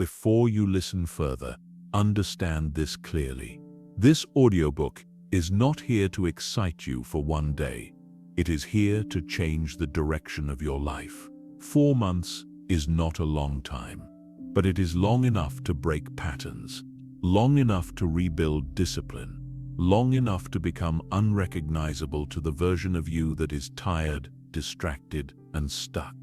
before you listen further, understand this clearly. This audiobook is not here to excite you for one day. It is here to change the direction of your life. 4 months is not a long time, but it is long enough to break patterns, long enough to rebuild discipline, long enough to become unrecognizable to the version of you that is tired, distracted, and stuck.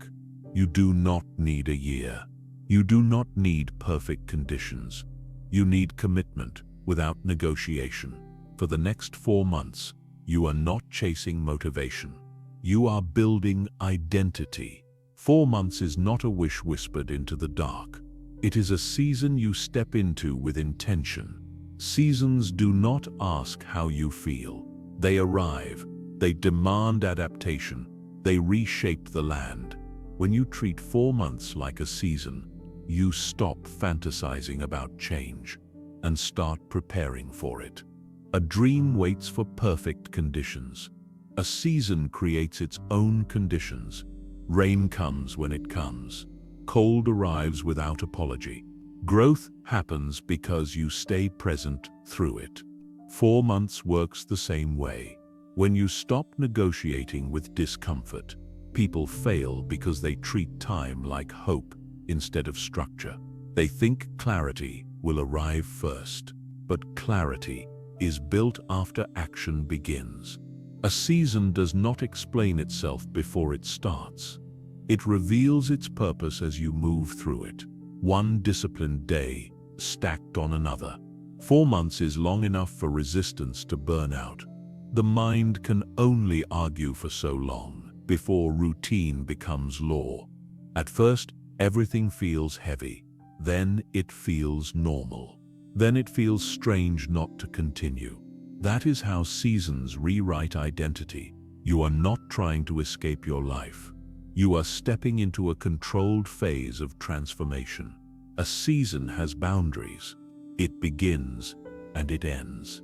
You do not need a year. You do not need perfect conditions. You need commitment without negotiation. For the next 4 months, you are not chasing motivation. You are building identity. 4 months is not a wish whispered into the dark. It is a season you step into with intention. Seasons do not ask how you feel. They arrive. They demand adaptation. They reshape the land. When you treat 4 months like a season, you stop fantasizing about change and start preparing for it. A dream waits for perfect conditions. A season creates its own conditions. Rain comes when it comes. Cold arrives without apology. Growth happens because you stay present through it. 4 months works the same way. When you stop negotiating with discomfort, people fail because they treat time like hope instead of structure. They think clarity will arrive first, but clarity is built after action begins. A season does not explain itself before it starts. It reveals its purpose as you move through it. One disciplined day stacked on another. 4 months is long enough for resistance to burnout. The mind can only argue for so long before routine becomes law. At first, everything feels heavy. Then it feels normal. Then it feels strange not to continue. That is how seasons rewrite identity. You are not trying to escape your life. You are stepping into a controlled phase of transformation. A season has boundaries. It begins and it ends.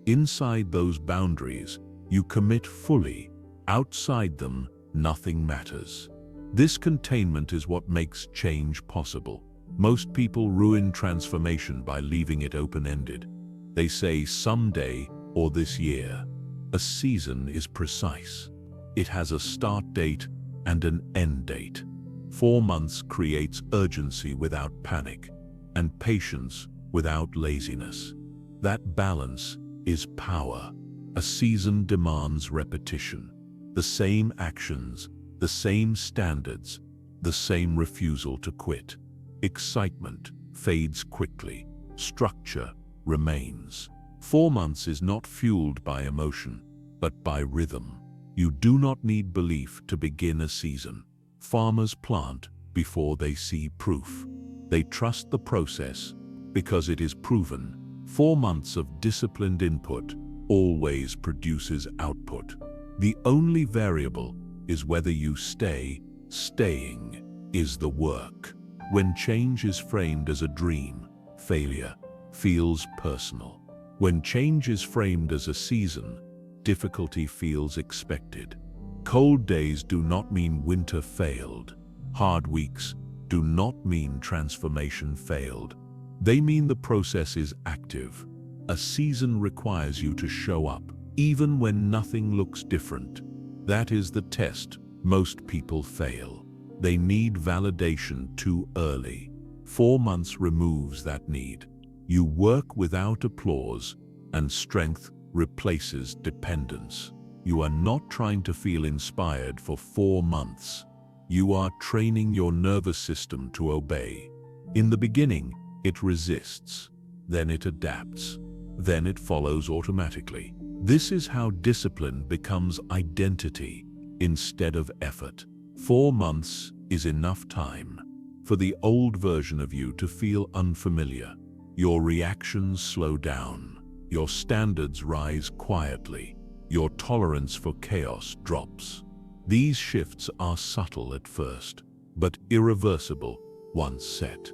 Inside those boundaries, you commit fully. Outside them, nothing matters. This containment is what makes change possible. Most people ruin transformation by leaving it open-ended. They say someday or this year. A season is precise. It has a start date and an end date. 4 months creates urgency without panic and patience without laziness. That balance is power. A season demands repetition. The same actions, the same standards, the same refusal to quit. Excitement fades quickly. Structure remains. 4 months is not fueled by emotion, but by rhythm. You do not need belief to begin a season. Farmers plant before they see proof. They trust the process because it is proven. 4 months of disciplined input always produces output. The only variable is whether you stay. Staying is the work. When change is framed as a dream, failure feels personal. When change is framed as a season, difficulty feels expected. Cold days do not mean winter failed. Hard weeks do not mean transformation failed. They mean the process is active. A season requires you to show up, even when nothing looks different. That is the test. Most people fail. They need validation too early. 4 months removes that need. You work without applause, and strength replaces dependence. You are not trying to feel inspired for 4 months. You are training your nervous system to obey. In the beginning, it resists. Then it adapts. Then it follows automatically. This is how discipline becomes identity instead of effort. 4 months is enough time for the old version of you to feel unfamiliar. Your reactions slow down. Your standards rise quietly. Your tolerance for chaos drops. These shifts are subtle at first, but irreversible once set.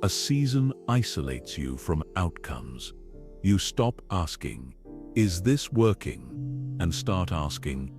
A season isolates you from outcomes. You stop asking, "Is this working?" and start asking,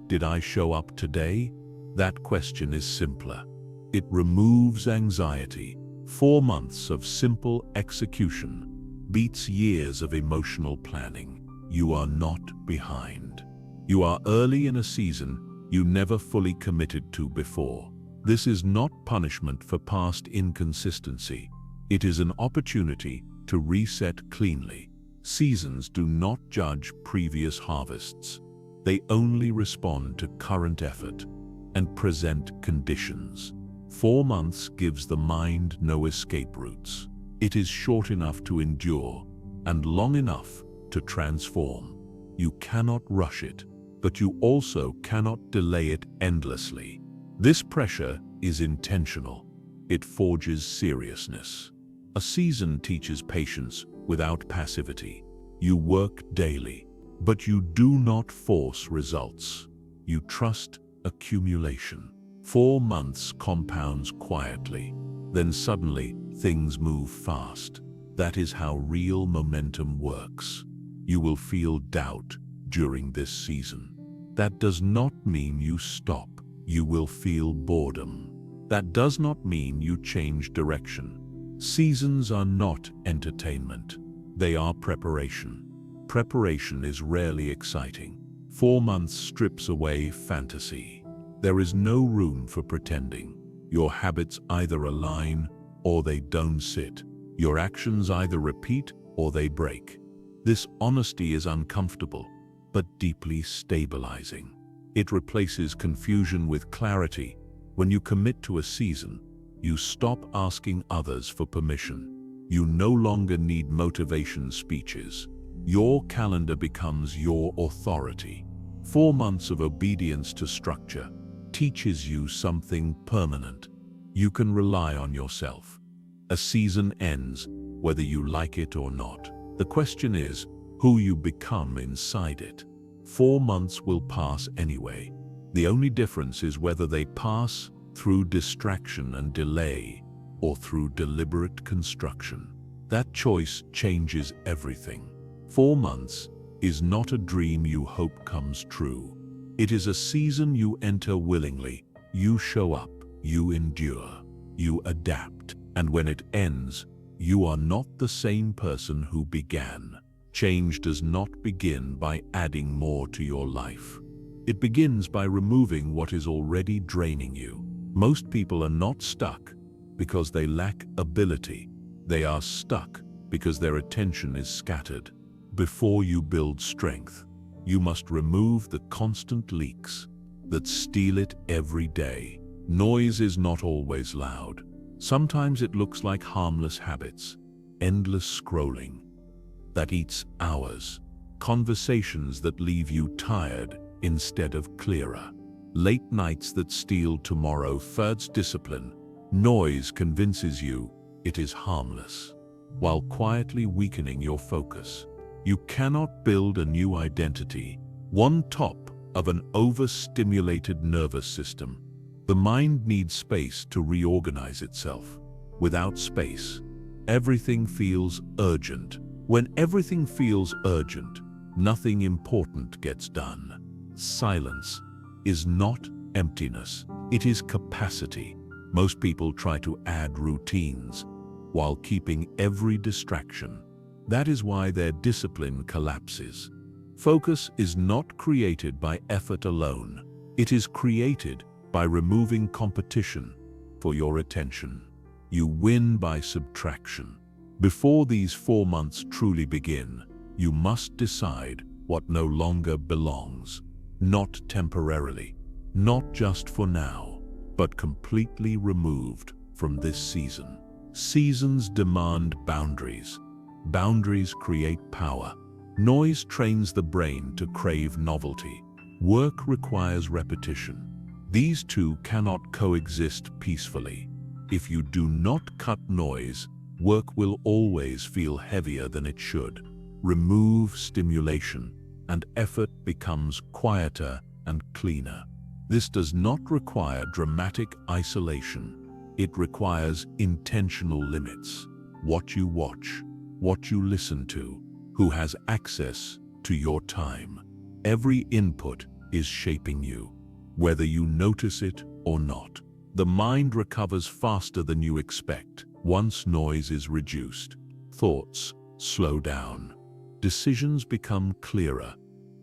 "Did I show up today?" That question is simpler. It removes anxiety. 4 months of simple execution beats years of emotional planning. You are not behind. You are early in a season you never fully committed to before. This is not punishment for past inconsistency. It is an opportunity to reset cleanly. Seasons do not judge previous harvests. They only respond to current effort and present conditions. 4 months gives the mind no escape routes. It is short enough to endure and long enough to transform. You cannot rush it, but you also cannot delay it endlessly. This pressure is intentional. It forges seriousness. A season teaches patience without passivity. You work daily, but you do not force results. You trust accumulation. 4 months compounds quietly. Then suddenly, things move fast. That is how real momentum works. You will feel doubt during this season. That does not mean you stop. You will feel boredom. That does not mean you change direction. Seasons are not entertainment. They are preparation. Preparation is rarely exciting. 4 months strips away fantasy. There is no room for pretending. Your habits either align or they don't sit. Your actions either repeat or they break. This honesty is uncomfortable, but deeply stabilizing. It replaces confusion with clarity. When you commit to a season, you stop asking others for permission. You no longer need motivation speeches. Your calendar becomes your authority. 4 months of obedience to structure teaches you something permanent. You can rely on yourself. A season ends, whether you like it or not. The question is who you become inside it. 4 months will pass anyway. The only difference is whether they pass through distraction and delay or through deliberate construction. That choice changes everything. 4 months is not a dream you hope comes true. It is a season you enter willingly. You show up, you endure, you adapt, and when it ends, you are not the same person who began. Change does not begin by adding more to your life. It begins by removing what is already draining you. Most people are not stuck because they lack ability. They are stuck because their attention is scattered. Before you build strength, you must remove the constant leaks that steal it every day. Noise is not always loud. Sometimes it looks like harmless habits, endless scrolling that eats hours, conversations that leave you tired instead of clearer, late nights that steal tomorrow. Further discipline. Noise convinces you it is harmless, while quietly weakening your focus. You cannot build a new identity on top of an overstimulated nervous system. The mind needs space to reorganize itself. Without space, everything feels urgent. When everything feels urgent, nothing important gets done. Silence is not emptiness, it is capacity. Most people try to add routines while keeping every distraction. That is why their discipline collapses. Focus is not created by effort alone. It is created by removing competition for your attention. You win by subtraction. Before these 4 months truly begin, you must decide what no longer belongs. Not temporarily, not just for now, but completely removed from this season. Seasons demand boundaries. Boundaries create power. Noise trains the brain to crave novelty. Work requires repetition. These two cannot coexist peacefully. If you do not cut noise, work will always feel heavier than it should. Remove stimulation, and effort becomes quieter and cleaner. This does not require dramatic isolation. It requires intentional limits. What you watch, what you listen to, who has access to your time. Every input is shaping you, whether you notice it or not. The mind recovers faster than you expect. Once noise is reduced, thoughts slow down. Decisions become clearer.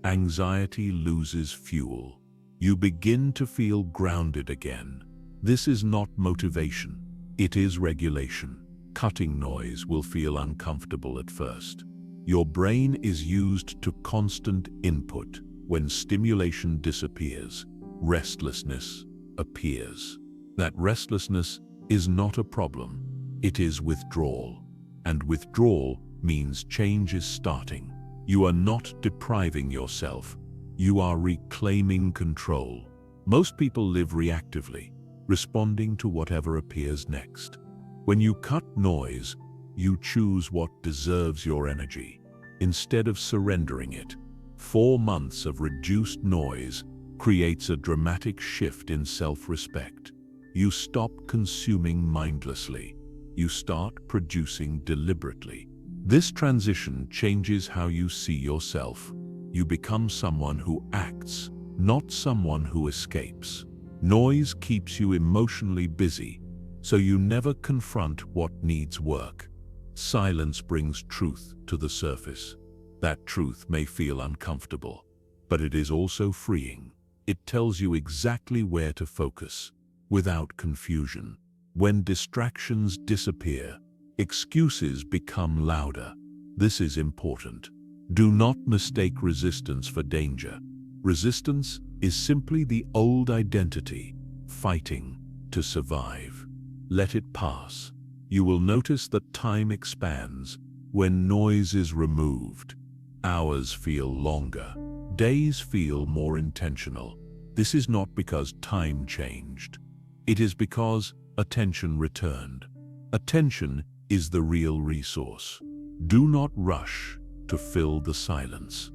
Anxiety loses fuel. You begin to feel grounded again. This is not motivation. It is regulation. Cutting noise will feel uncomfortable at first. Your brain is used to constant input. When stimulation disappears, restlessness appears. That restlessness is not a problem. It is withdrawal. And withdrawal means change is starting. You are not depriving yourself. You are reclaiming control. Most people live reactively, responding to whatever appears next. When you cut noise, you choose what deserves your energy, instead of surrendering it. 4 months of reduced noise creates a dramatic shift in self-respect. You stop consuming mindlessly. You start producing deliberately. This transition changes how you see yourself. You become someone who acts, not someone who escapes. Noise keeps you emotionally busy, so you never confront what needs work. Silence brings truth to the surface. That truth may feel uncomfortable, but it is also freeing. It tells you exactly where to focus, without confusion. When distractions disappear, excuses become louder. This is important. Do not mistake resistance for danger. Resistance is simply the old identity, fighting to survive. Let it pass. You will notice that time expands when noise is removed. Hours feel longer. Days feel more intentional. This is not because time changed. It is because attention returned. Attention is the real resource. Do not rush to fill the silence.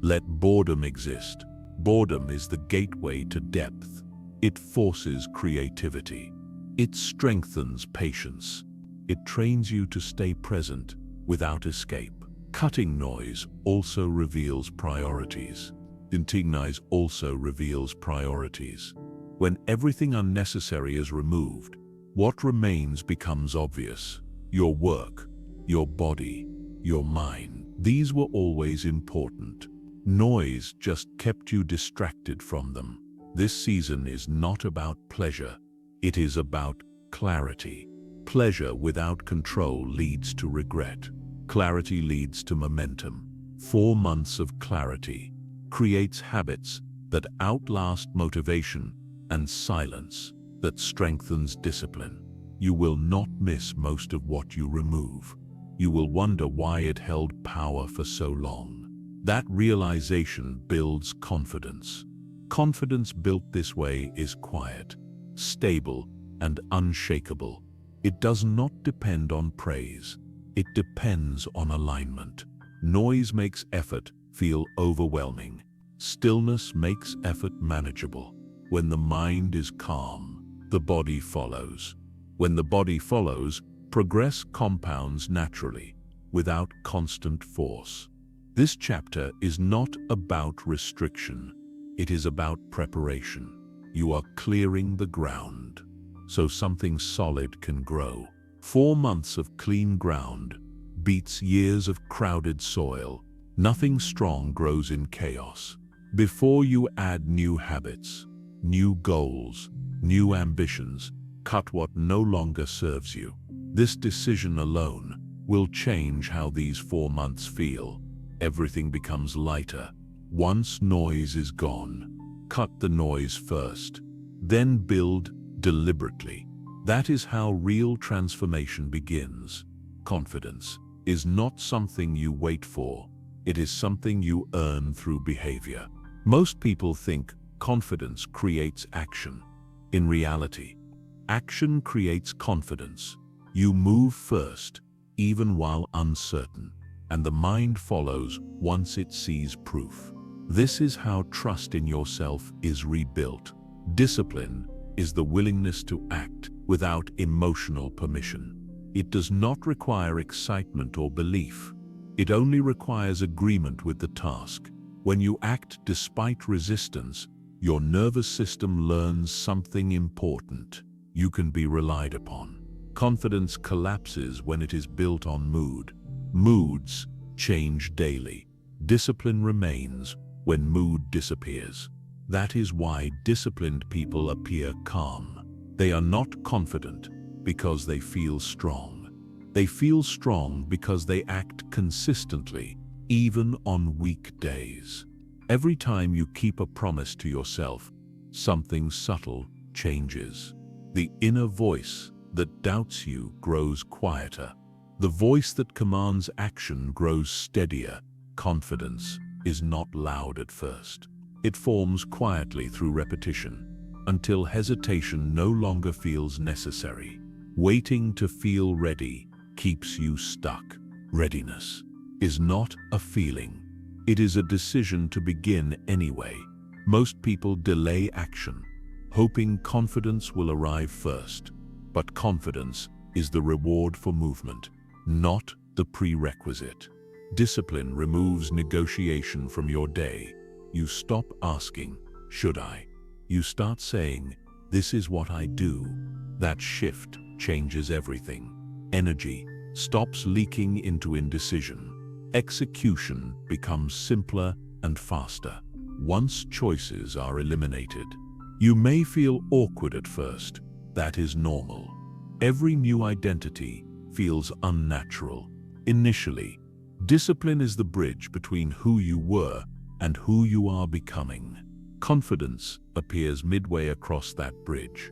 Let boredom exist. Boredom is the gateway to depth. It forces creativity. It strengthens patience. It trains you to stay present without escape. Cutting noise also reveals priorities. Unrecognizable also reveals priorities. When everything unnecessary is removed, what remains becomes obvious. Your work, your body, your mind. These were always important. Noise just kept you distracted from them. This season is not about pleasure. It is about clarity. Pleasure without control leads to regret. Clarity leads to momentum. 4 months of clarity creates habits that outlast motivation and silence that strengthens discipline. You will not miss most of what you remove. You will wonder why it held power for so long. That realization builds confidence. Confidence built this way is quiet, stable, and unshakable. It does not depend on praise. It depends on alignment. Noise makes effort feel overwhelming. Stillness makes effort manageable. When the mind is calm, the body follows. When the body follows, progress compounds naturally, without constant force. This chapter is not about restriction. It is about preparation. You are clearing the ground, so something solid can grow. 4 months of clean ground beats years of crowded soil. Nothing strong grows in chaos. Before you add new habits, new goals, new ambitions, cut what no longer serves you. This decision alone will change how these 4 months feel. Everything becomes lighter. Once noise is gone, cut the noise first, then build deliberately. That is how real transformation begins. Confidence is not something you wait for. It is something you earn through behavior. Most people think confidence creates action. In reality, action creates confidence. You move first, even while uncertain, and the mind follows once it sees proof. This is how trust in yourself is rebuilt. Discipline is the willingness to act without emotional permission. It does not require excitement or belief. It only requires agreement with the task. When you act despite resistance, your nervous system learns something important. You can be relied upon. Confidence collapses when it is built on mood. Moods change daily. Discipline remains when mood disappears. That is why disciplined people appear calm. They are not confident because they feel strong. They feel strong because they act consistently, even on weak days. Every time you keep a promise to yourself, something subtle changes. The inner voice that doubts you grows quieter. The voice that commands action grows steadier. Confidence is not loud at first. It forms quietly through repetition, until hesitation no longer feels necessary. Waiting to feel ready keeps you stuck. Readiness is not a feeling. It is a decision to begin anyway. Most people delay action, hoping confidence will arrive first. But confidence is the reward for movement, not the prerequisite. Discipline removes negotiation from your day. You stop asking, "Should I?" You start saying, "This is what I do." That shift changes everything. Energy stops leaking into indecision. Execution becomes simpler and faster. Once choices are eliminated, you may feel awkward at first. That is normal. Every new identity feels unnatural. Initially, discipline is the bridge between who you were and who you are becoming. Confidence appears midway across that bridge,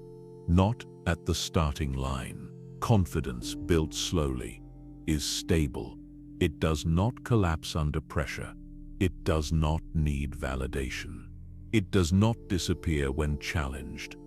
not at the starting line. Confidence built slowly is stable. It does not collapse under pressure. It does not need validation. It does not disappear when challenged.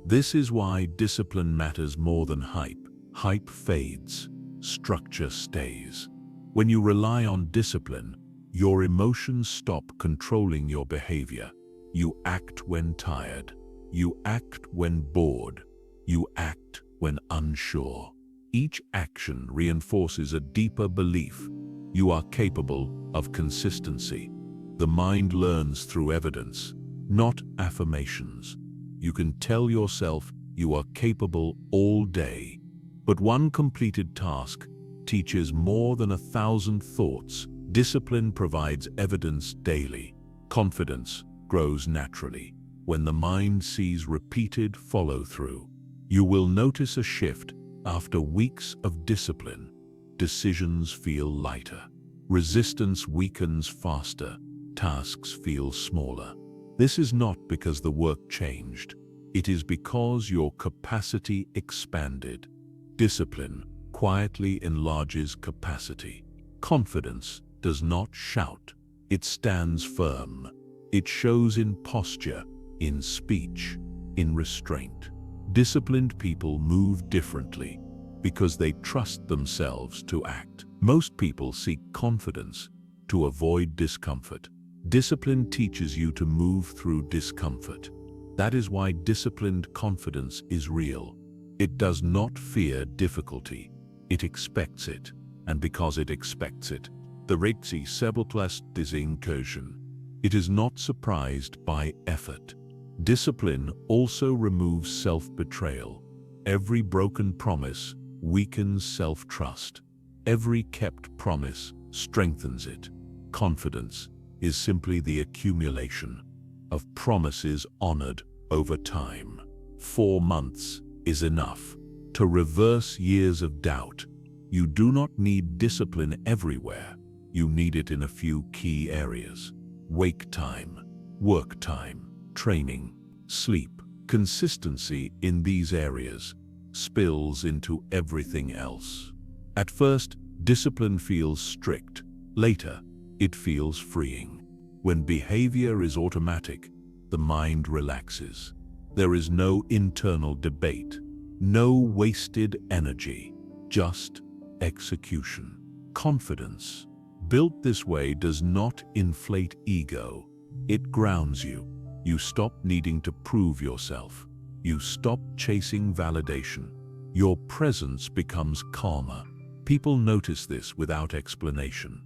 This is why discipline matters more than hype. Hype fades, structure stays. When you rely on discipline, your emotions stop controlling your behavior. You act when tired. You act when bored. You act when unsure. Each action reinforces a deeper belief. You are capable of consistency. The mind learns through evidence, not affirmations. You can tell yourself you are capable all day, but one completed task teaches more than 1,000 thoughts. Discipline provides evidence daily. Confidence grows naturally when the mind sees repeated follow-through. You will notice a shift after weeks of discipline. Decisions feel lighter. Resistance weakens faster. Tasks feel smaller. This is not because the work changed. It is because your capacity expanded. Discipline quietly enlarges capacity. Confidence does not shout. It stands firm. It shows in posture, in speech, in restraint. Disciplined people move differently because they trust themselves to act. Most people seek confidence to avoid discomfort. Discipline teaches you to move through discomfort. That is why disciplined confidence is real. It does not fear difficulty. It expects it. And because it expects it, the reversible des incursion. It is not surprised by effort. Discipline also removes self-betrayal. Every broken promise weakens self-trust. Every kept promise strengthens it. Confidence is simply the accumulation of promises honored over time. 4 months is enough to reverse years of doubt. You do not need discipline everywhere. You need it in a few key areas. Wake time, work time, training, sleep. Consistency in these areas spills into everything else. At first, discipline feels strict. Later, it feels freeing. When behavior is automatic, the mind relaxes. There is no internal debate, no wasted energy, just execution. Confidence, built this way, does not inflate ego. It grounds you. You stop needing to prove yourself. You stop chasing validation. Your presence becomes calmer. People notice this without explanation.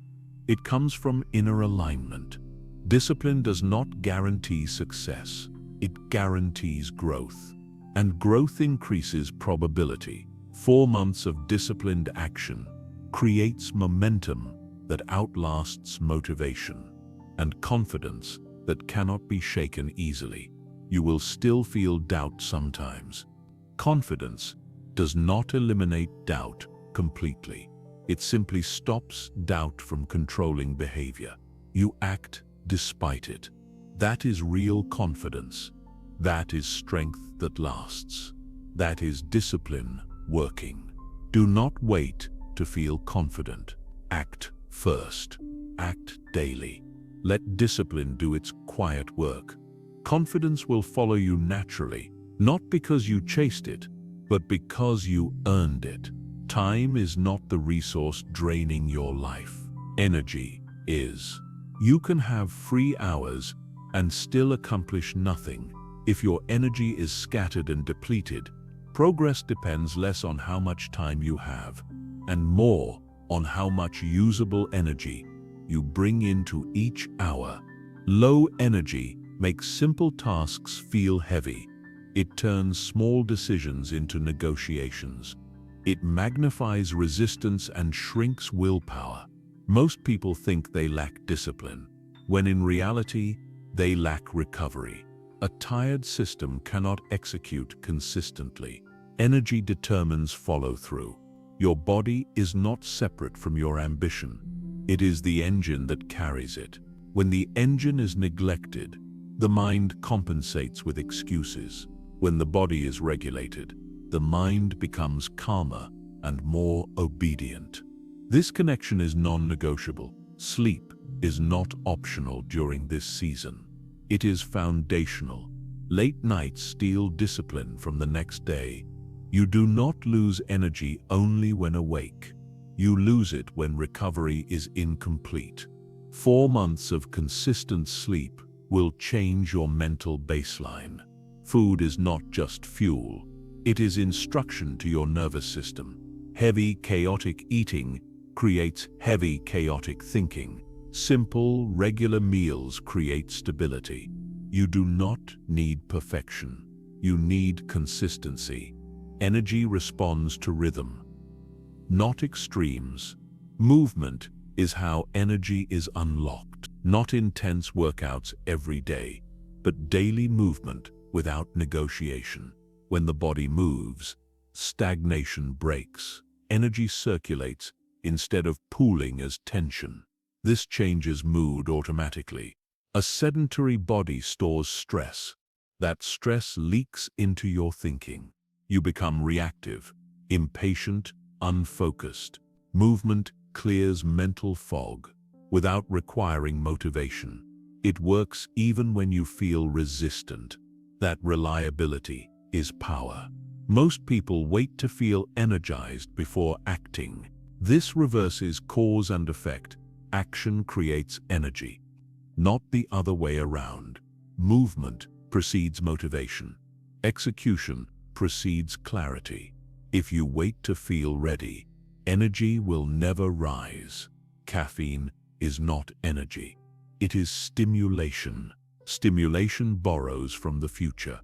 It comes from inner alignment. Discipline does not guarantee success. It guarantees growth. And growth increases probability. 4 months of disciplined action creates momentum that outlasts motivation and confidence that cannot be shaken easily. You will still feel doubt sometimes. Confidence does not eliminate doubt completely. It simply stops doubt from controlling behavior. You act despite it. That is real confidence. That is strength that lasts. That is discipline working. Do not wait to feel confident. Act first. Act daily. Let discipline do its quiet work. Confidence will follow you naturally, not because you chased it, but because you earned it. Time is not the resource draining your life. Energy is. You can have free hours and still accomplish nothing. If your energy is scattered and depleted, progress depends less on how much time you have and more on how much usable energy you bring into each hour. Low energy makes simple tasks feel heavy. It turns small decisions into negotiations. It magnifies resistance and shrinks willpower. Most people think they lack discipline, when in reality, they lack recovery. A tired system cannot execute consistently. Energy determines follow-through. Your body is not separate from your ambition. It is the engine that carries it. When the engine is neglected, the mind compensates with excuses. When the body is regulated, the mind becomes calmer and more obedient. This connection is non-negotiable. Sleep is not optional during this season. It is foundational. Late nights steal discipline from the next day. You do not lose energy only when awake. You lose it when recovery is incomplete. 4 months of consistent sleep will change your mental baseline. Food is not just fuel. It is instruction to your nervous system. Heavy, chaotic eating creates heavy, chaotic thinking. Simple, regular meals create stability. You do not need perfection. You need consistency. Energy responds to rhythm, not extremes. Movement is how energy is unlocked. Not intense workouts every day, but daily movement without negotiation. When the body moves, stagnation breaks. Energy circulates instead of pooling as tension. This changes mood automatically. A sedentary body stores stress. That stress leaks into your thinking. You become reactive, impatient, unfocused. Movement clears mental fog without requiring motivation. It works even when you feel resistant. That reliability is power. Most people wait to feel energized before acting. This reverses cause and effect. Action creates energy, not the other way around. Movement precedes motivation. Execution precedes clarity. If you wait to feel ready, energy will never rise. Caffeine is not energy. It is stimulation. Stimulation borrows from the future.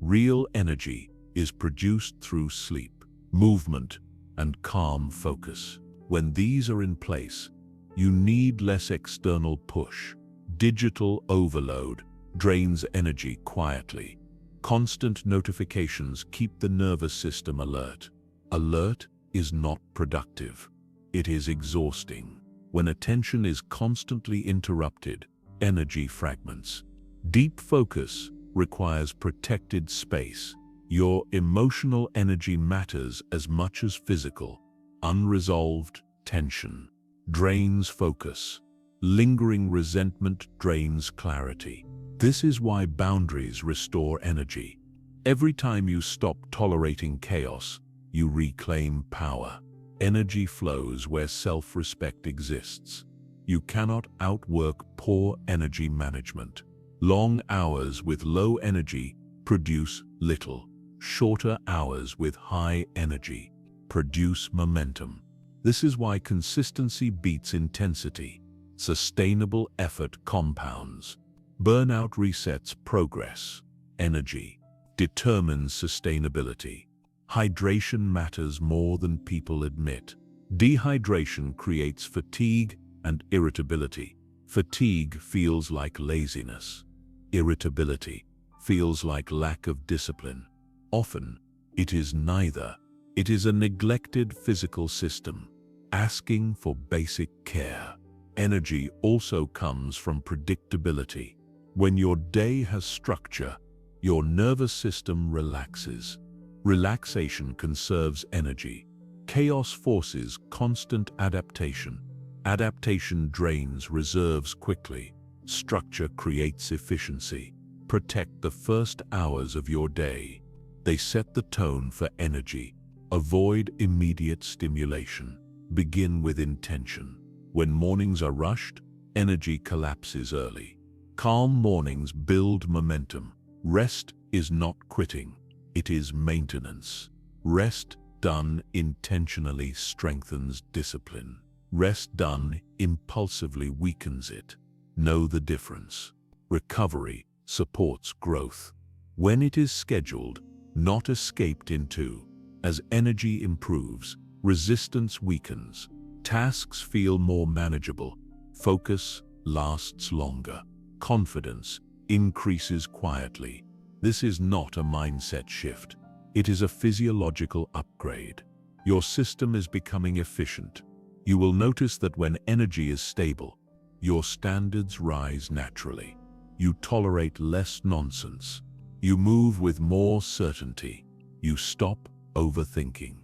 Real energy is produced through sleep, movement, and calm focus. When these are in place, you need less external push. Digital overload drains energy quietly. Constant notifications keep the nervous system alert. Alert is not productive. It is exhausting. When attention is constantly interrupted, energy fragments. Deep focus requires protected space. Your emotional energy matters as much as physical. Unresolved tension drains focus. Lingering resentment drains clarity. This is why boundaries restore energy. Every time you stop tolerating chaos, you reclaim power. Energy flows where self-respect exists. You cannot outwork poor energy management. Long hours with low energy produce little. Shorter hours with high energy produce momentum. This is why consistency beats intensity. Sustainable effort compounds. Burnout resets progress. Energy determines sustainability. Hydration matters more than people admit. Dehydration creates fatigue and irritability. Fatigue feels like laziness. Irritability feels like lack of discipline. Often, it is neither. It is a neglected physical system, asking for basic care. Energy also comes from predictability. When your day has structure, your nervous system relaxes. Relaxation conserves energy. Chaos forces constant adaptation. Adaptation drains reserves quickly. Structure creates efficiency. Protect the first hours of your day. They set the tone for energy. Avoid immediate stimulation. Begin with intention. When mornings are rushed, energy collapses early. Calm mornings build momentum. Rest is not quitting. It is maintenance. Rest done intentionally strengthens discipline. Rest done impulsively weakens it. Know the difference. Recovery supports growth. When it is scheduled, not escaped into. As energy improves, resistance weakens. Tasks feel more manageable. Focus lasts longer. Confidence increases quietly. This is not a mindset shift. It is a physiological upgrade. Your system is becoming efficient. You will notice that when energy is stable, your standards rise naturally. You tolerate less nonsense. You move with more certainty. You stop overthinking.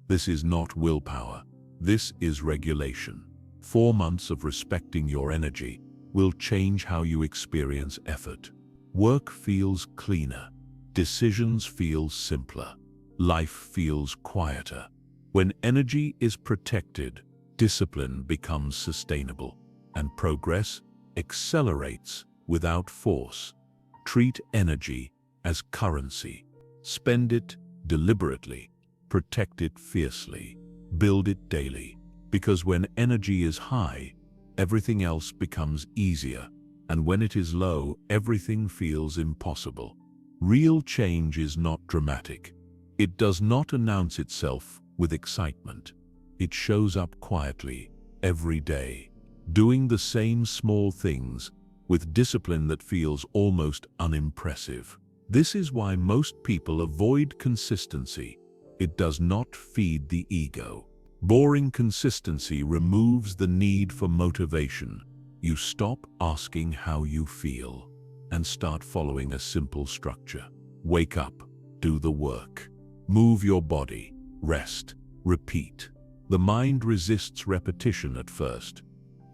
This is not willpower. This is regulation. 4 months of respecting your energy will change how you experience effort. Work feels cleaner. Decisions feel simpler. Life feels quieter. When energy is protected, discipline becomes sustainable, and progress accelerates without force. Treat energy as currency. Spend it deliberately. Protect it fiercely. Build it daily. Because when energy is high, everything else becomes easier, and when it is low, everything feels impossible. Real change is not dramatic. It does not announce itself with excitement. It shows up quietly, every day, doing the same small things with discipline that feels almost unimpressive. This is why most people avoid consistency. It does not feed the ego. Boring consistency removes the need for motivation. You stop asking how you feel and start following a simple structure. Wake up, do the work. Move your body, rest, repeat. The mind resists repetition at first.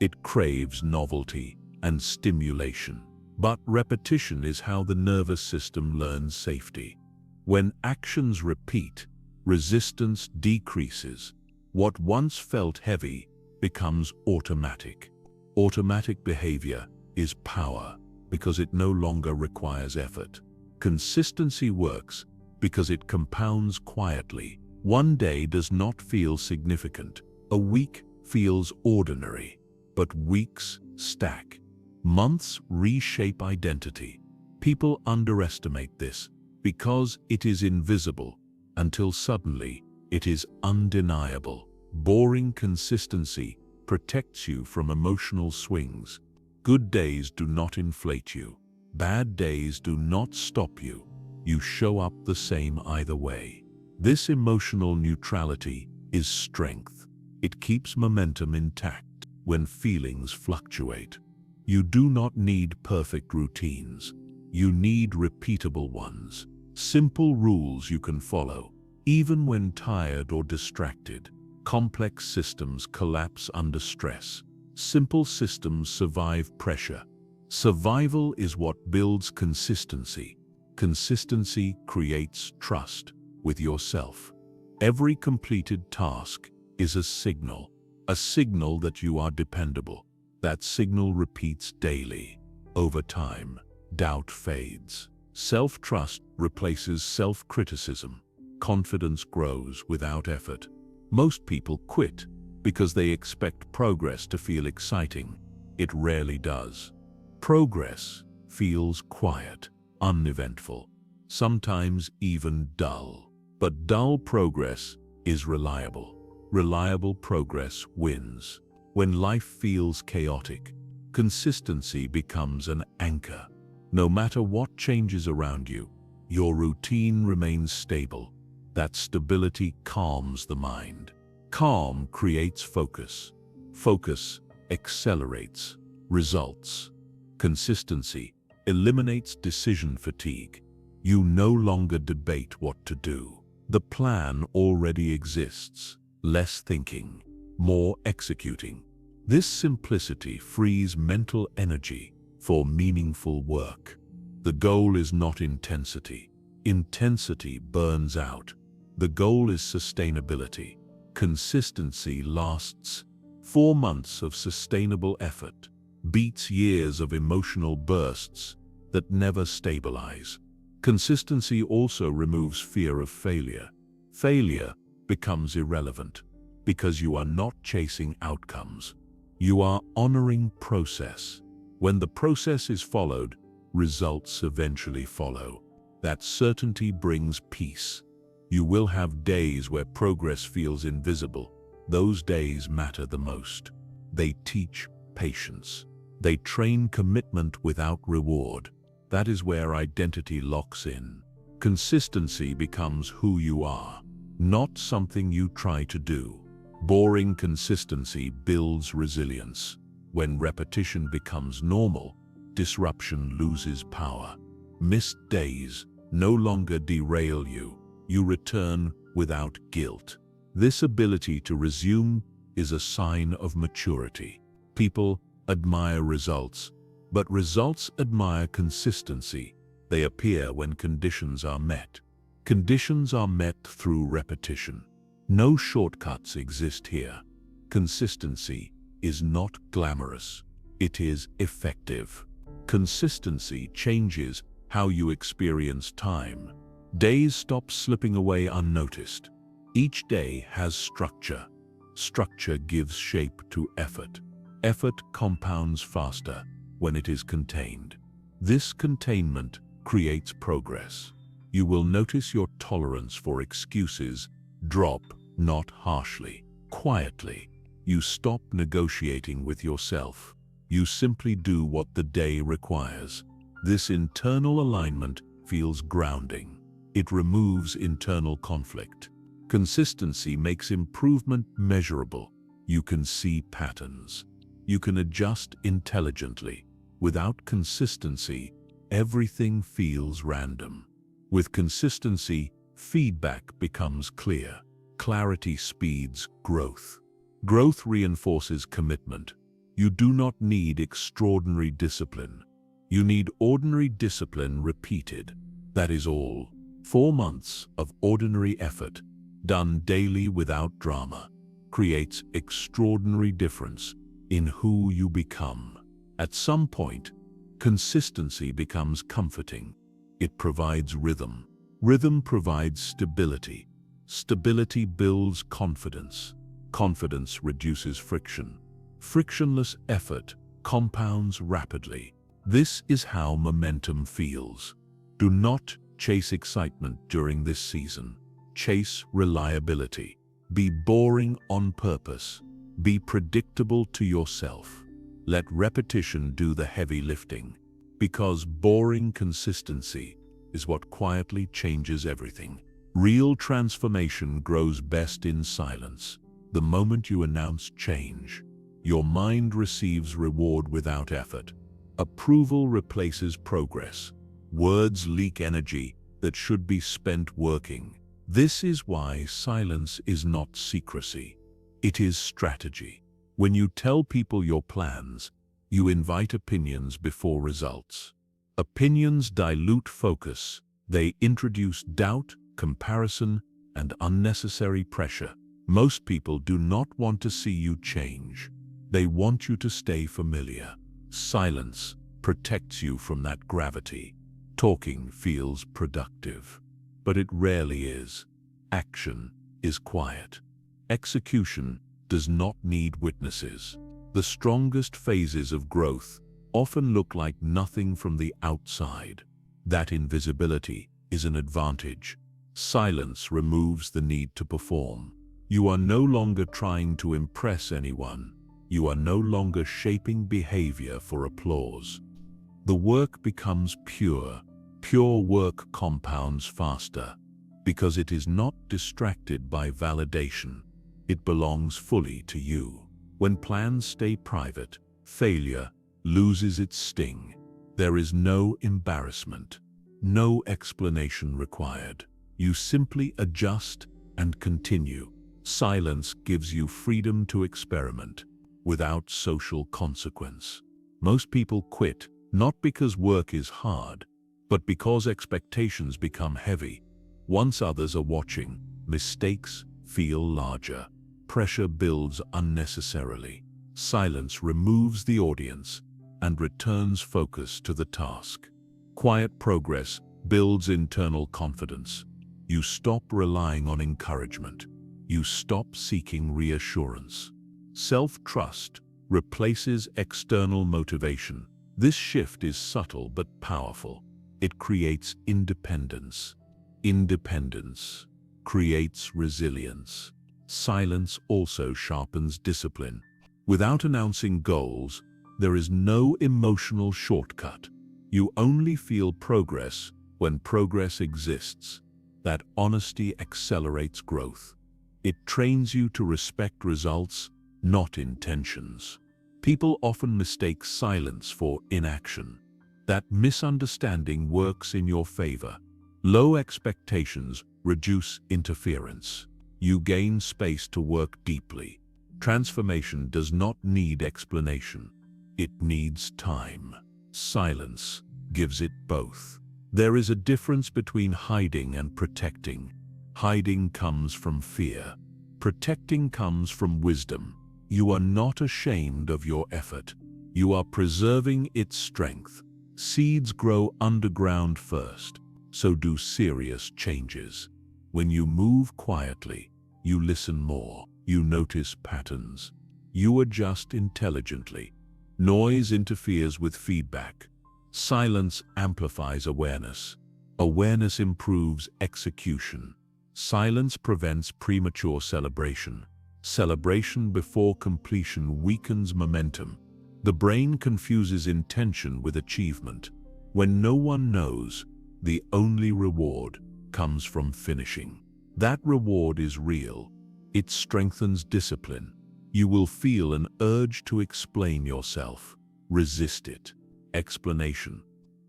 It craves novelty and stimulation. But repetition is how the nervous system learns safety. When actions repeat, resistance decreases. What once felt heavy becomes automatic. Automatic behavior is power because it no longer requires effort. Consistency works because it compounds quietly. One day does not feel significant. A week feels ordinary. But weeks stack. Months reshape identity. People underestimate this because it is invisible until suddenly it is undeniable. Boring consistency protects you from emotional swings. Good days do not inflate you. Bad days do not stop you. You show up the same either way. This emotional neutrality is strength. It keeps momentum intact when feelings fluctuate. You do not need perfect routines. You need repeatable ones. Simple rules you can follow, even when tired or distracted. Complex systems collapse under stress. Simple systems survive pressure. Survival is what builds consistency. Consistency creates trust with yourself. Every completed task is a signal that you are dependable. That signal repeats daily. Over time, doubt fades. Self-trust replaces self-criticism. Confidence grows without effort. Most people quit because they expect progress to feel exciting. It rarely does. Progress feels quiet, uneventful, sometimes even dull. But dull progress is reliable. Reliable progress wins. When life feels chaotic, consistency becomes an anchor. No matter what changes around you, your routine remains stable. That stability calms the mind. Calm creates focus. Focus accelerates results. Consistency eliminates decision fatigue. You no longer debate what to do. The plan already exists. Less thinking, more executing. This simplicity frees mental energy for meaningful work. The goal is not intensity. Intensity burns out. The goal is sustainability. Consistency lasts. 4 months of sustainable effort beats years of emotional bursts that never stabilize. Consistency also removes fear of failure. Failure becomes irrelevant because you are not chasing outcomes. You are honoring process. When the process is followed, results eventually follow. That certainty brings peace. You will have days where progress feels invisible. Those days matter the most. They teach patience. They train commitment without reward. That is where identity locks in. Consistency becomes who you are, not something you try to do. Boring consistency builds resilience. When repetition becomes normal, disruption loses power. Missed days no longer derail you. You return without guilt. This ability to resume is a sign of maturity. People admire results, but results admire consistency. They appear when conditions are met. Conditions are met through repetition. No shortcuts exist here. Consistency is not glamorous. It is effective. Consistency changes how you experience time. Days stop slipping away unnoticed. Each day has structure. Structure gives shape to effort. Effort compounds faster when it is contained. This containment creates progress. You will notice your tolerance for excuses drop, not harshly, quietly. You stop negotiating with yourself. You simply do what the day requires. This internal alignment feels grounding. It removes internal conflict. Consistency makes improvement measurable. You can see patterns. You can adjust intelligently. Without consistency, everything feels random. With consistency, feedback becomes clear. Clarity speeds growth. Growth reinforces commitment. You do not need extraordinary discipline. You need ordinary discipline repeated. That is all. 4 months of ordinary effort, done daily without drama, creates extraordinary difference in who you become. At some point, consistency becomes comforting. It provides rhythm. Rhythm provides stability. Stability builds confidence. Confidence reduces friction. Frictionless effort compounds rapidly. This is how momentum feels. Do not chase excitement during this season. Chase reliability. Be boring on purpose. Be predictable to yourself. Let repetition do the heavy lifting, because boring consistency is what quietly changes everything. Real transformation grows best in silence. The moment you announce change, your mind receives reward without effort. Approval replaces progress. Words leak energy that should be spent working. This is why silence is not secrecy. It is strategy. When you tell people your plans, you invite opinions before results. Opinions dilute focus. They introduce doubt, comparison, and unnecessary pressure. Most people do not want to see you change. They want you to stay familiar. Silence protects you from that gravity. Talking feels productive, but it rarely is. Action is quiet. Execution does not need witnesses. The strongest phases of growth often look like nothing from the outside. That invisibility is an advantage. Silence removes the need to perform. You are no longer trying to impress anyone. You are no longer shaping behavior for applause. The work becomes pure. Pure work compounds faster because it is not distracted by validation. It belongs fully to you. When plans stay private, failure loses its sting. There is no embarrassment, no explanation required. You simply adjust and continue. Silence gives you freedom to experiment without social consequence. Most people quit not because work is hard, but because expectations become heavy. Once others are watching, mistakes feel larger. Pressure builds unnecessarily. Silence removes the audience and returns focus to the task. Quiet progress builds internal confidence. You stop relying on encouragement. You stop seeking reassurance. Self-trust replaces external motivation. This shift is subtle but powerful. It creates independence. Independence creates resilience. Silence also sharpens discipline. Without announcing goals, there is no emotional shortcut. You only feel progress when progress exists. That honesty accelerates growth. It trains you to respect results, not intentions. People often mistake silence for inaction. That misunderstanding works in your favor. Low expectations reduce interference. You gain space to work deeply. Transformation does not need explanation. It needs time. Silence gives it both. There is a difference between hiding and protecting. Hiding comes from fear. Protecting comes from wisdom. You are not ashamed of your effort. You are preserving its strength. Seeds grow underground first, so do serious changes. When you move quietly, you listen more. You notice patterns. You adjust intelligently. Noise interferes with feedback. Silence amplifies awareness. Awareness improves execution. Silence prevents premature celebration. Celebration before completion weakens momentum. The brain confuses intention with achievement. When no one knows, the only reward comes from finishing. That reward is real. It strengthens discipline. You will feel an urge to explain yourself. Resist it. Explanation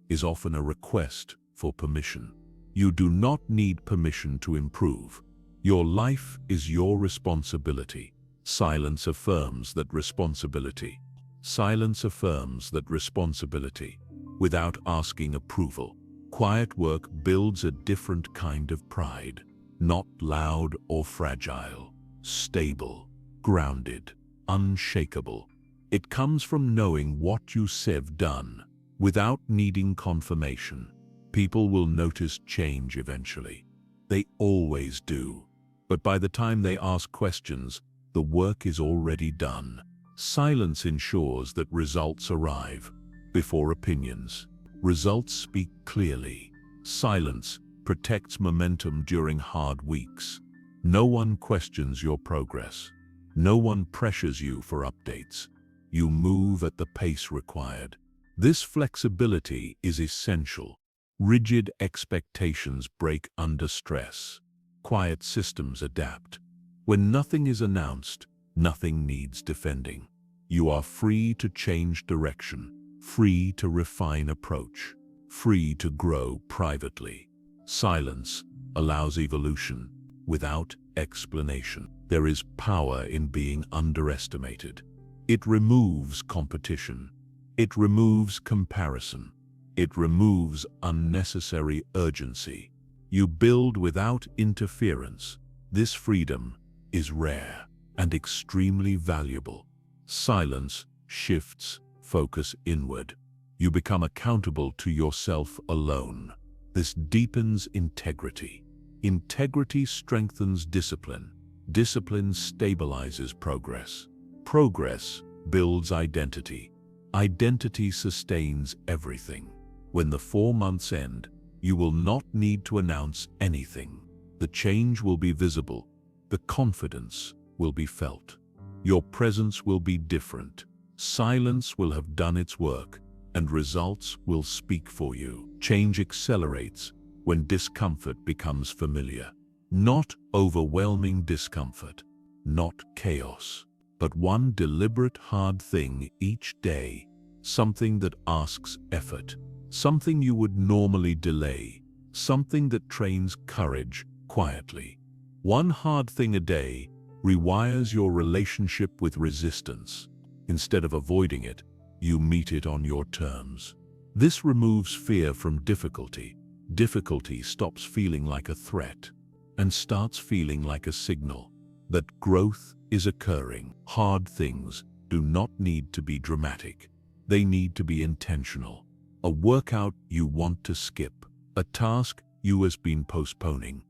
is often a request for permission. You do not need permission to improve. Your life is your responsibility. Silence affirms that responsibility. Silence affirms that responsibility without asking approval. Quiet work builds a different kind of pride. Not loud or fragile. Stable, grounded, unshakable. It comes from knowing what you've done without needing confirmation. People will notice change eventually. They always do. But by the time they ask questions, the work is already done. Silence ensures that results arrive before opinions. Results speak clearly. Silence protects momentum during hard weeks. No one questions your progress. No one pressures you for updates. You move at the pace required. This flexibility is essential. Rigid expectations break under stress. Quiet systems adapt. When nothing is announced, nothing needs defending. You are free to change direction, free to refine approach, free to grow privately. Silence allows evolution without explanation. There is power in being underestimated. It removes competition. It removes comparison. It removes unnecessary urgency. You build without interference. This freedom is rare and extremely valuable. Silence shifts focus inward. You become accountable to yourself alone. This deepens integrity. Integrity strengthens discipline. Discipline stabilizes progress. Progress builds identity. Identity sustains everything. When the 4 months end, you will not need to announce anything. The change will be visible. The confidence will be felt. Your presence will be different. Silence will have done its work, and results will speak for you. Change accelerates when discomfort becomes familiar. Not overwhelming discomfort, not chaos, but one deliberate hard thing each day, something that asks effort, something you would normally delay, something that trains courage quietly. One hard thing a day rewires your relationship with resistance. Instead of avoiding it, you meet it on your terms. This removes fear from difficulty. Difficulty stops feeling like a threat and starts feeling like a signal that growth is occurring. Hard things do not need to be dramatic. They need to be intentional. A workout you want to skip, a task you have been postponing,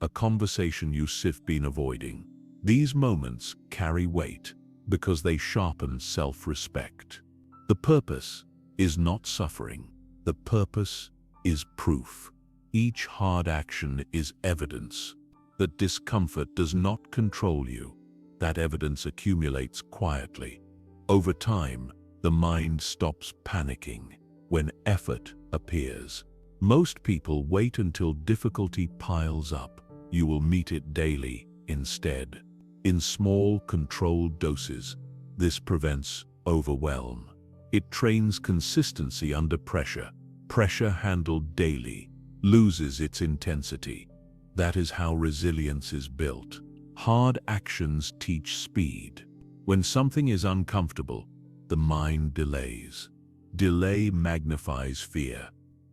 a conversation you've been avoiding. These moments carry weight because they sharpen self-respect. The purpose is not suffering. The purpose is proof. Each hard action is evidence that discomfort does not control you. That evidence accumulates quietly. Over time, the mind stops panicking when effort appears. Most people wait until difficulty piles up. You will meet it daily instead. In small, controlled doses, this prevents overwhelm. It trains consistency under pressure. Pressure handled daily loses its intensity. That is how resilience is built. Hard actions teach speed. When something is uncomfortable, the mind delays. Delay magnifies fear.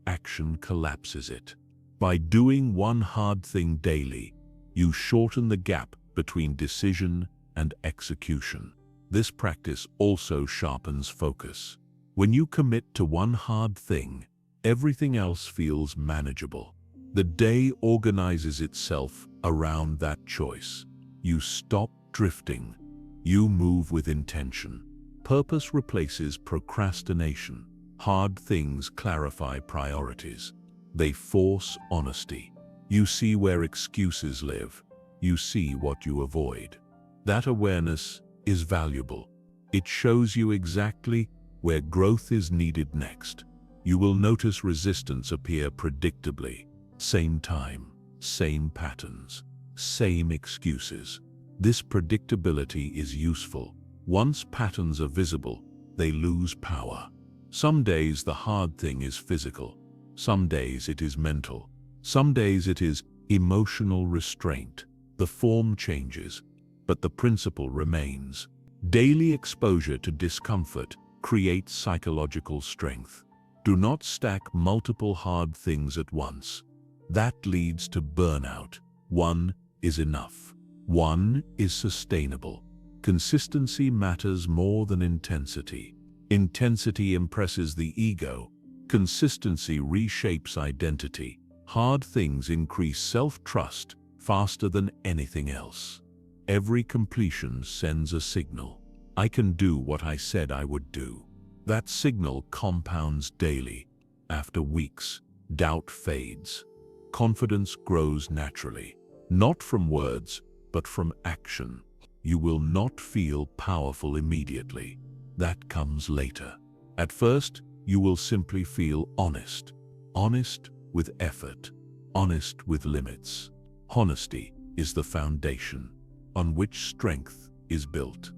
Action collapses it. By doing one hard thing daily, you shorten the gap between decision and execution. This practice also sharpens focus. When you commit to one hard thing, everything else feels manageable. The day organizes itself around that choice. You stop drifting. You move with intention. Purpose replaces procrastination. Hard things clarify priorities. They force honesty. You see where excuses live. You see what you avoid. That awareness is valuable. It shows you exactly where growth is needed next. You will notice resistance appear predictably. Same time, same patterns, same excuses. This predictability is useful. Once patterns are visible, they lose power. Some days the hard thing is physical. Some days it is mental. Some days it is emotional restraint. The form changes, but the principle remains. Daily exposure to discomfort creates psychological strength. Do not stack multiple hard things at once. That leads to burnout. One is enough. One is sustainable. Consistency matters more than intensity. Intensity impresses the ego. Consistency reshapes identity. Hard things increase self-trust faster than anything else. Every completion sends a signal. I can do what I said I would do. That signal compounds daily. After weeks, doubt fades. Confidence grows naturally. Not from words, but from action. You will not feel powerful immediately. That comes later. At first, you will simply feel honest. Honest with effort. Honest with limits. Honesty is the foundation on which strength is built.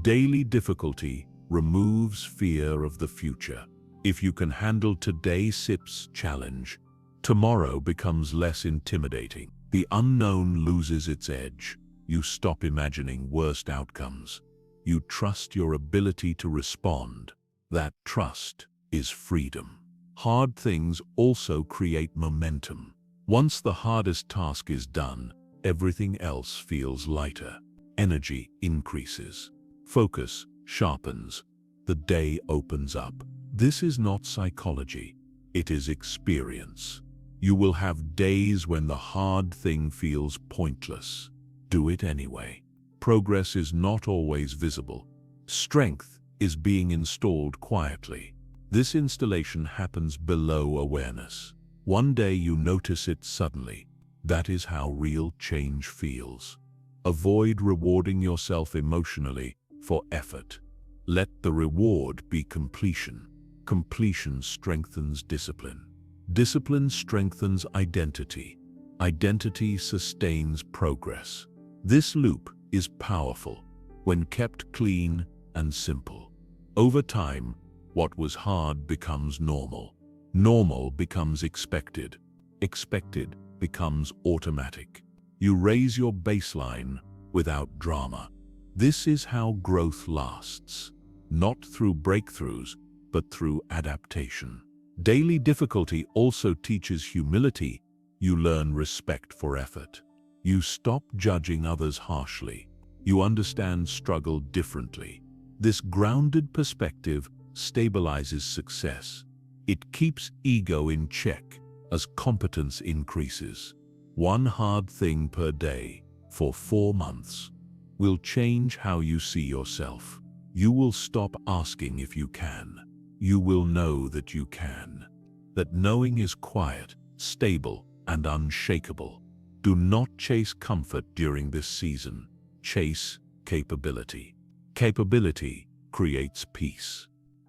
Daily difficulty removes fear of the future. If you can handle today's challenge, tomorrow becomes less intimidating. The unknown loses its edge. You stop imagining worst outcomes. You trust your ability to respond. That trust is freedom. Hard things also create momentum. Once the hardest task is done, everything else feels lighter. Energy increases. Focus sharpens. The day opens up. This is not psychology. It is experience. You will have days when the hard thing feels pointless. Do it anyway. Progress is not always visible. Strength is being installed quietly. This installation happens below awareness. One day you notice it suddenly. That is how real change feels. Avoid rewarding yourself emotionally for effort. Let the reward be completion. Completion strengthens discipline. Discipline strengthens identity. Identity sustains progress. This loop is powerful when kept clean and simple. Over time, what was hard becomes normal. Normal becomes expected. Expected becomes automatic. You raise your baseline without drama. This is how growth lasts, not through breakthroughs, but through adaptation. Daily difficulty also teaches humility. You learn respect for effort. You stop judging others harshly. You understand struggle differently. This grounded perspective stabilizes success. It keeps ego in check as competence increases. One hard thing per day for 4 months will change how you see yourself. You will stop asking if you can. You will know that you can. That knowing is quiet, stable, and unshakable. Do not chase comfort during this season. Chase capability. Capability creates peace.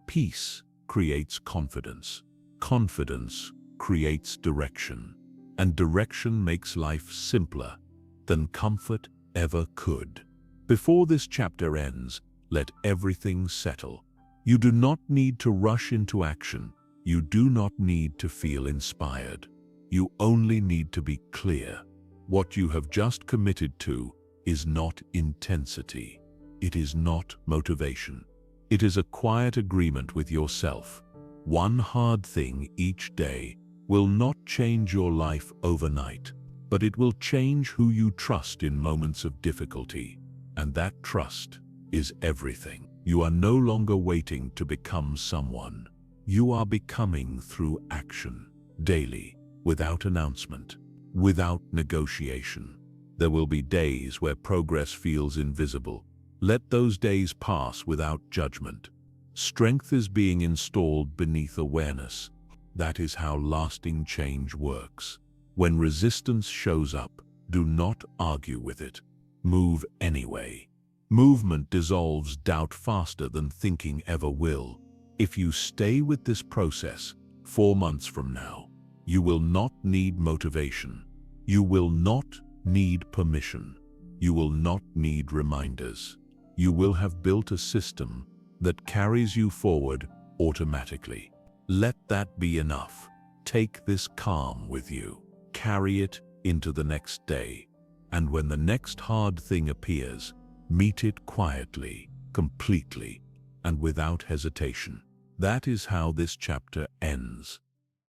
Peace creates confidence. Confidence creates direction. And direction makes life simpler than comfort ever could. Before this chapter ends, let everything settle. You do not need to rush into action. You do not need to feel inspired. You only need to be clear. What you have just committed to is not intensity. It is not motivation. It is a quiet agreement with yourself. One hard thing each day will not change your life overnight, but it will change who you trust in moments of difficulty. And that trust is everything. You are no longer waiting to become someone. You are becoming through action, daily, without announcement, without negotiation. There will be days where progress feels invisible. Let those days pass without judgment. Strength is being installed beneath awareness. That is how lasting change works. When resistance shows up, do not argue with it. Move anyway. Movement dissolves doubt faster than thinking ever will. If you stay with this process, 4 months from now, you will not need motivation. You will not need permission. You will not need reminders. You will have built a system that carries you forward automatically. Let that be enough. Take this calm with you. Carry it into the next day. And when the next hard thing appears, meet it quietly, completely, and without hesitation. That is how this chapter ends.